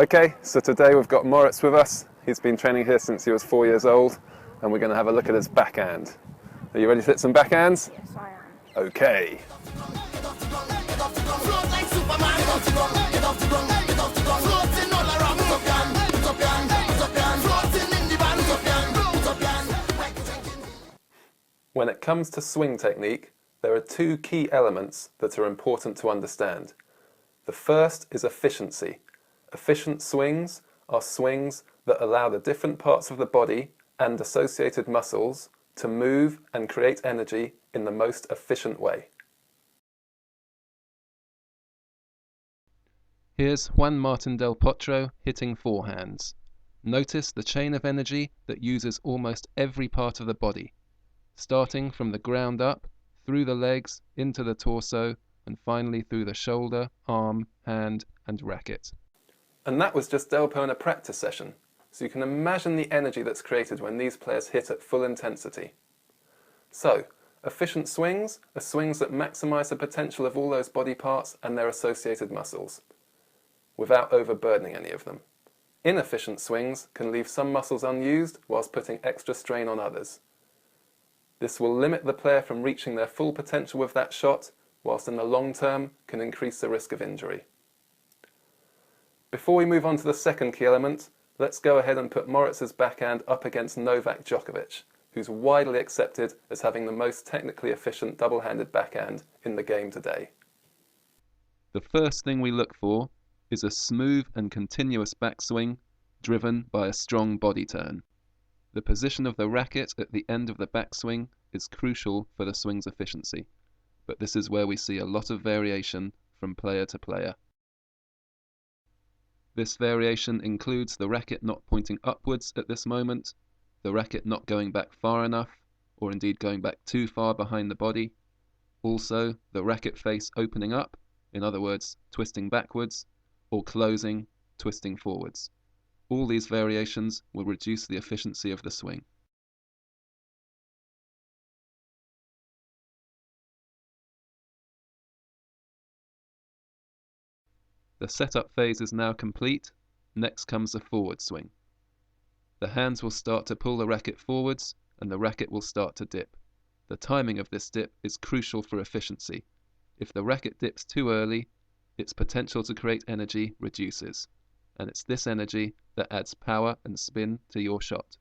Okay, so today we've got Moritz with us. He's been training here since he was 4 years old, and we're going to have a look at his backhand. Are you ready to hit some backhands? Yes, I am. Okay. When it comes to swing technique, there are two key elements that are important to understand. The first is efficiency. Efficient swings are swings that allow the different parts of the body and associated muscles to move and create energy in the most efficient way. Here's Juan Martín del Potro hitting forehands. Notice the chain of energy that uses almost every part of the body, starting from the ground up, through the legs, into the torso, and finally through the shoulder, arm, hand, and racket. And that was just Delpo in a practice session, so you can imagine the energy that's created when these players hit at full intensity. So, efficient swings are swings that maximize the potential of all those body parts and their associated muscles, without overburdening any of them. Inefficient swings can leave some muscles unused whilst putting extra strain on others. This will limit the player from reaching their full potential with that shot, whilst in the long term can increase the risk of injury. Before we move on to the second key element, let's go ahead and put Moritz's backhand up against Novak Djokovic, who's widely accepted as having the most technically efficient double-handed backhand in the game today. The first thing we look for is a smooth and continuous backswing driven by a strong body turn. The position of the racket at the end of the backswing is crucial for the swing's efficiency, but this is where we see a lot of variation from player to player. This variation includes the racket not pointing upwards at this moment, the racket not going back far enough, or indeed going back too far behind the body, also the racket face opening up, in other words twisting backwards, or closing, twisting forwards. All these variations will reduce the efficiency of the swing. The setup phase is now complete. Next comes the forward swing. The hands will start to pull the racket forwards and the racket will start to dip. The timing of this dip is crucial for efficiency. If the racket dips too early, its potential to create energy reduces, and it's this energy that adds power and spin to your shot.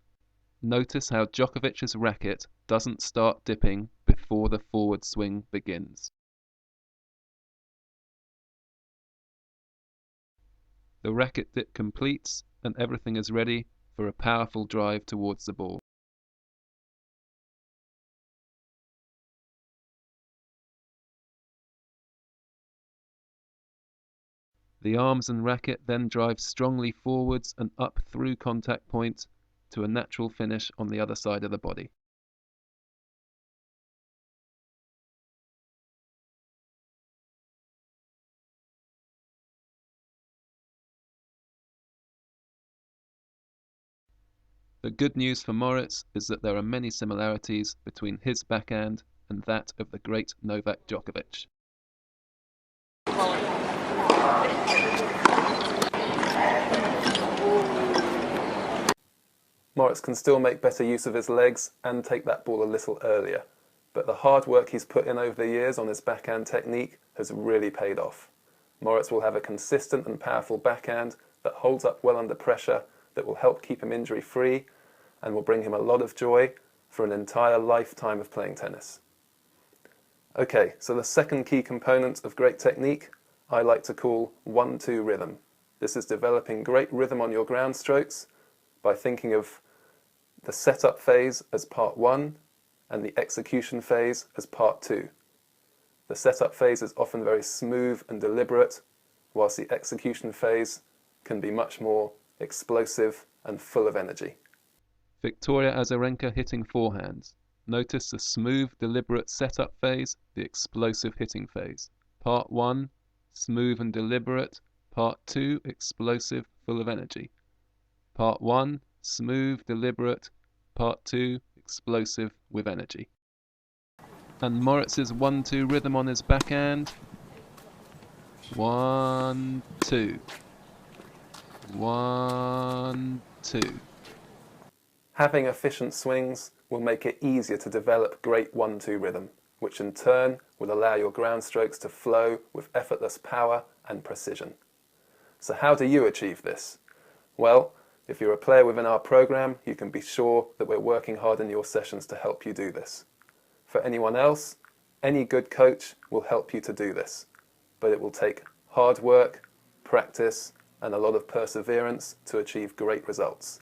Notice how Djokovic's racket doesn't start dipping before the forward swing begins. The racket dip completes and everything is ready for a powerful drive towards the ball. The arms and racket then drive strongly forwards and up through contact point to a natural finish on the other side of the body. The good news for Moritz is that there are many similarities between his backhand and that of the great Novak Djokovic. Moritz can still make better use of his legs and take that ball a little earlier, but the hard work he's put in over the years on his backhand technique has really paid off. Moritz will have a consistent and powerful backhand that holds up well under pressure, that will help keep him injury-free and will bring him a lot of joy for an entire lifetime of playing tennis. Okay, so the second key component of great technique I like to call 1-2 rhythm. This is developing great rhythm on your ground strokes by thinking of the setup phase as part 1 and the execution phase as part 2. The setup phase is often very smooth and deliberate, whilst the execution phase can be much more explosive and full of energy. Victoria Azarenka hitting forehands. Notice the smooth, deliberate setup phase, the explosive hitting phase. Part 1, smooth and deliberate. Part 2, explosive, full of energy. Part 1, smooth, deliberate. Part 2, explosive, with energy. And Moritz's 1-2 rhythm on his backhand. 1-2. 1, 2. Having efficient swings will make it easier to develop great 1-2 rhythm, which in turn will allow your ground strokes to flow with effortless power and precision. So how do you achieve this? Well, if you're a player within our program, you can be sure that we're working hard in your sessions to help you do this. For anyone else, any good coach will help you to do this, but it will take hard work, practice, and a lot of perseverance to achieve great results.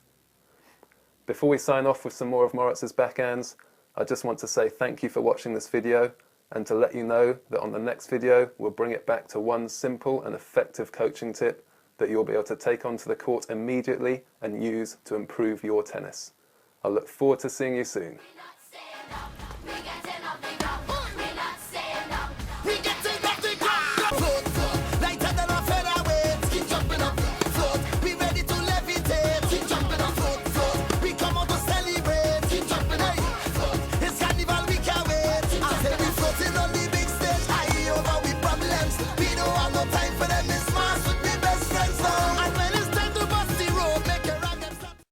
Before we sign off with some more of Moritz's backhands, I just want to say thank you for watching this video and to let you know that on the next video we'll bring it back to one simple and effective coaching tip that you'll be able to take onto the court immediately and use to improve your tennis. I look forward to seeing you soon.